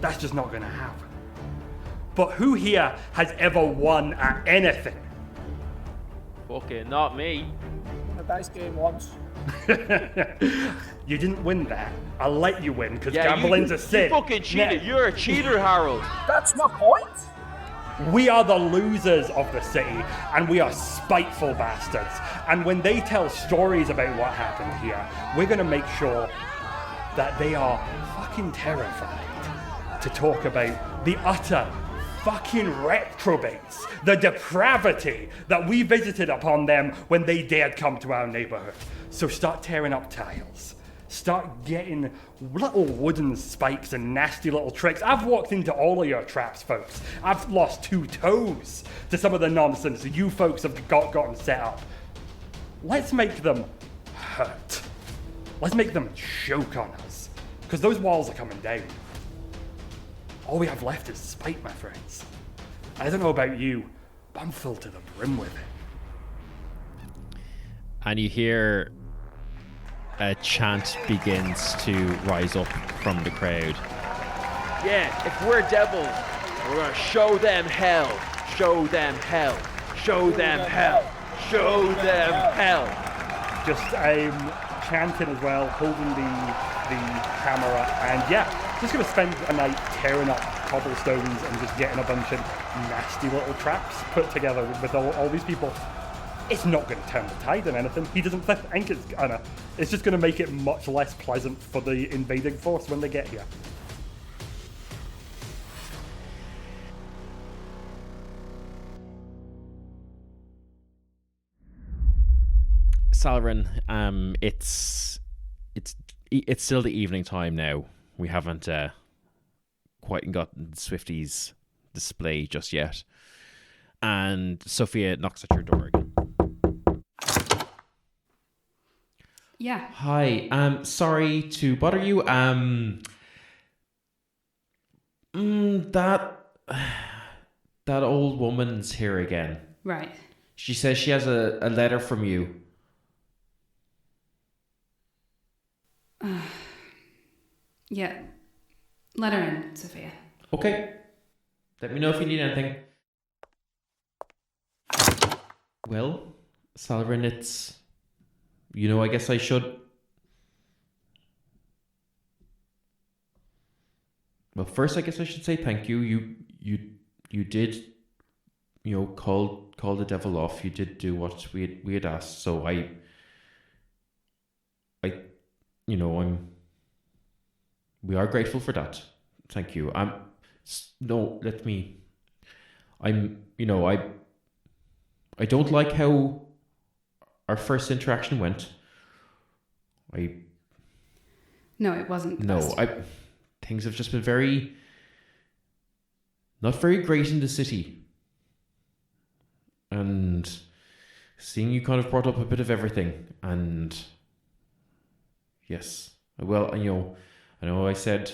That's just not going to happen. But who here has ever won at anything? Fucking not me. A dice game once. You didn't win that. I'll let you win because Yeah, gambling's a sin. You fucking cheated. You're a cheater, Harold. That's my point. We are the losers of the city, and we are spiteful bastards. And when they tell stories about what happened here, we're going to make sure that they are fucking terrified to talk about the utter fucking reprobates, the depravity that we visited upon them when they dared come to our neighborhood. So start tearing up tiles. Start getting little wooden spikes and nasty little tricks. I've walked into all of your traps, folks. I've lost 2 toes to some of the nonsense you folks have gotten set up. Let's make them hurt. Let's make them choke on us. Because those walls are coming down. All we have left is spite, my friends. I don't know about you, but I'm full to the brim with it. And you hear a chant begins to rise up from the crowd. Yeah, if we're devils, we're gonna show them hell. Show them hell. Show them hell. Show them hell. Just chanting as well, holding the camera, and yeah, just gonna spend a night tearing up cobblestones and just getting a bunch of nasty little traps put together with all these people. It's not going to turn the tide on anything. He doesn't think it's gonna. It's just going to make it much less pleasant for the invading force when they get here. Salryn, it's still the evening time now. We haven't quite gotten Swifty's display just yet, and Sophia knocks at your door again. Yeah. Hi, sorry to bother you. That old woman's here again. Right. She says she has a letter from you. Yeah. Let her in, Sophia. Okay. Let me know if you need anything. Well, Salryn, it's... I guess I should... Well, first, I guess I should say thank you. You did, call the devil off. You did do what we had asked. So we are grateful for that. Thank you. I don't like how our first interaction went. No, it wasn't. Things have just been not very great in the city. And seeing you kind of brought up a bit of everything. And yes, well, I know I said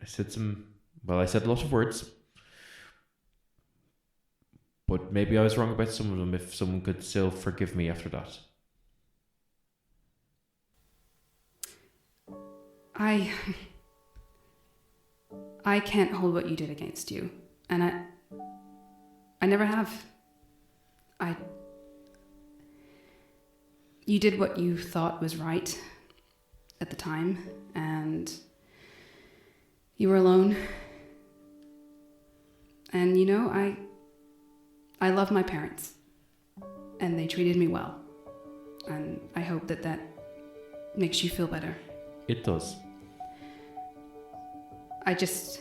a lot of words. But maybe I was wrong about some of them, if someone could still forgive me after that. I can't hold what you did against you. And I never have. You did what you thought was right at the time, and you were alone. And I love my parents, and they treated me well, and I hope that makes you feel better. It does. I just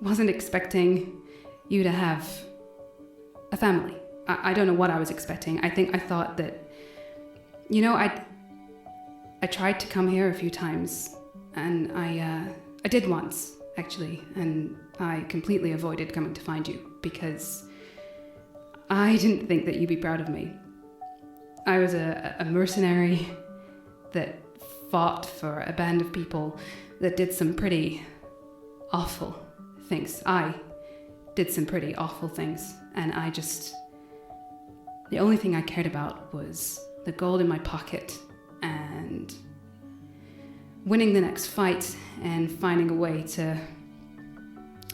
wasn't expecting you to have a family. I don't know what I was expecting. I thought that, I tried to come here a few times, and I did once, actually, and I completely avoided coming to find you because I didn't think that you'd be proud of me. I was a mercenary that fought for a band of people that did some pretty awful things. I did some pretty awful things, and the only thing I cared about was the gold in my pocket and winning the next fight and finding a way to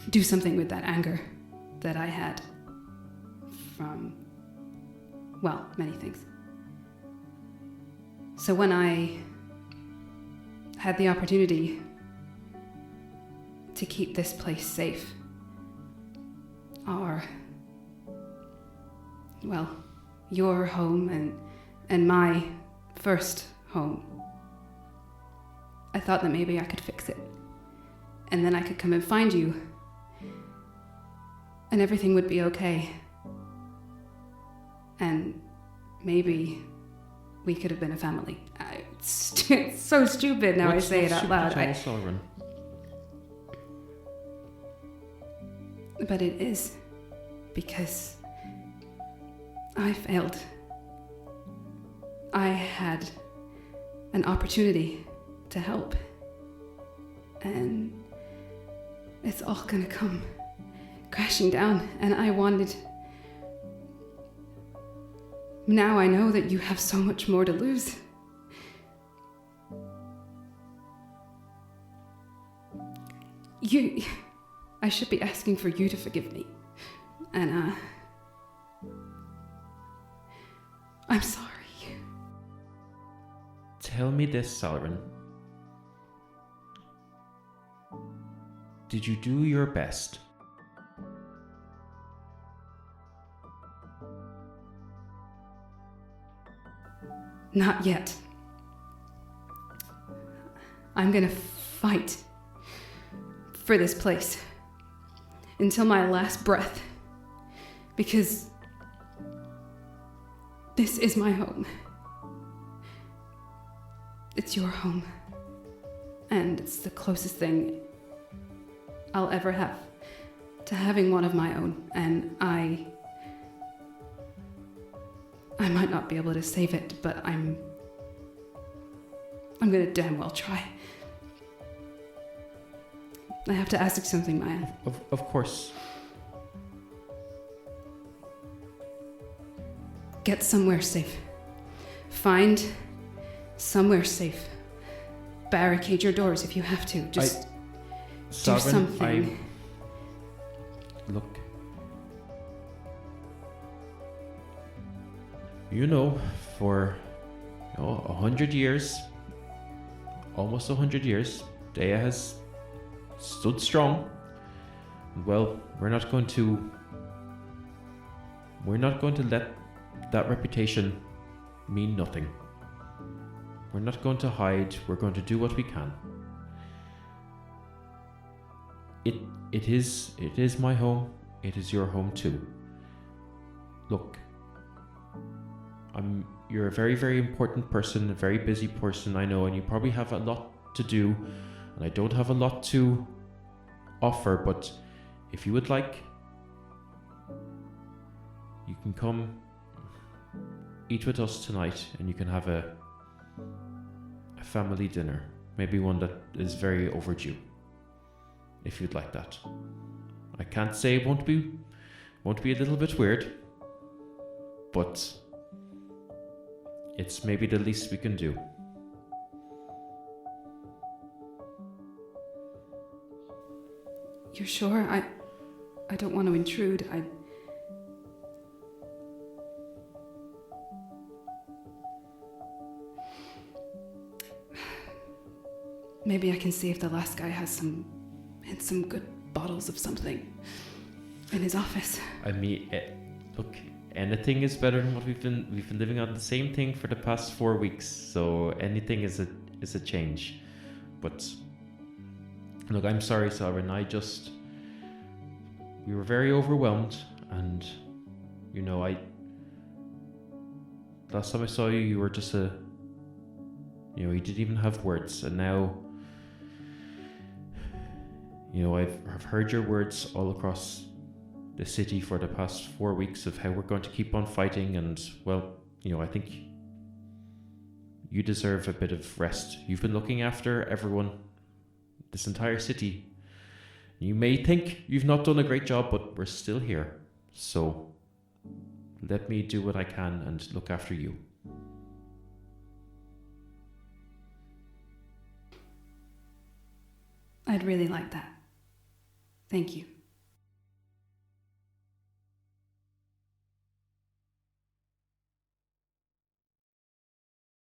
do something with that anger that I had from, well, many things. So when I had the opportunity to keep this place safe, are, well, your home and my first home. I thought that maybe I could fix it. And then I could come and find you. And everything would be okay. And maybe we could have been a family. It's so stupid now I say it out loud. Salryn? But it is. Because I failed. I had an opportunity to help. And it's all gonna come crashing down. And I wanted... Now I know that you have so much more to lose. I should be asking for you to forgive me. And, I'm sorry. Tell me this, Salryn. Did you do your best? Not yet. I'm gonna fight for this place until my last breath, because this is my home. It's your home, and it's the closest thing I'll ever have to having one of my own, and I might not be able to save it, but I'm gonna damn well try. I have to ask you something, Maya. Of course. Get somewhere safe. Find somewhere safe. Barricade your doors if you have to. Just do something. Look. You know, for 100 years, almost 100 years, Daya has stood strong. Well, we're not going to let that reputation mean nothing. We're not going to hide. We're going to do what we can. It is my home. It is your home too. Look, you're a very, very important person, a very busy person, I know, and you probably have a lot to do, and I don't have a lot to offer, but if you would like, you can come eat with us tonight, and you can have a family dinner, maybe one that is very overdue, if you'd like that. I can't say it won't be a little bit weird, but it's maybe the least we can do. You're sure? I don't want to intrude. Maybe I can see if the last guy has some good bottles of something in his office. I mean, look, anything is better than what we've been living on the same thing for the past 4 weeks. So anything is a change. But look, I'm sorry, Salryn. We were very overwhelmed, and last time I saw you, you were just you didn't even have words, and now, I've heard your words all across the city for the past 4 weeks of how we're going to keep on fighting, and well, I think you deserve a bit of rest. You've been looking after everyone, this entire city. You may think you've not done a great job, but we're still here. So let me do what I can and look after you. I'd really like that. Thank you.